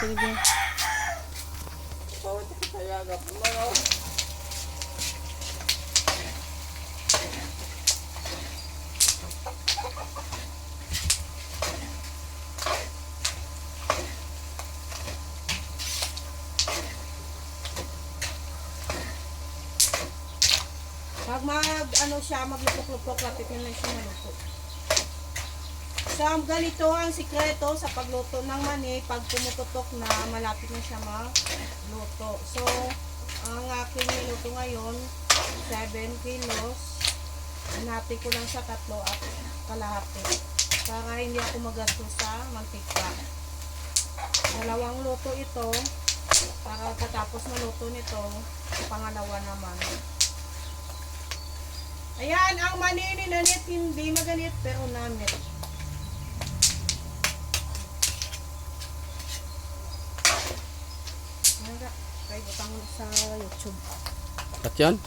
tingin niya. Bawat ako talaga. Mga Pag ano siya, maglupok-lupok, lapit nyo na siya maluto. So, ang ganito ang sikreto sa pagluto ng mani, pag pumututok na, malapit na siya magluto. So, ang aking niluto ngayon, 7 kilos. Hinati ko lang sa 3 at kalahati. Para hindi ako magastos sa mantika. 2 luto ito. Para katapos maluto nito, pangalawa naman. Ayan, ang mani ninanit, hindi maganit, pero namit. Ayan ka, kaya butang sa YouTube. At yan?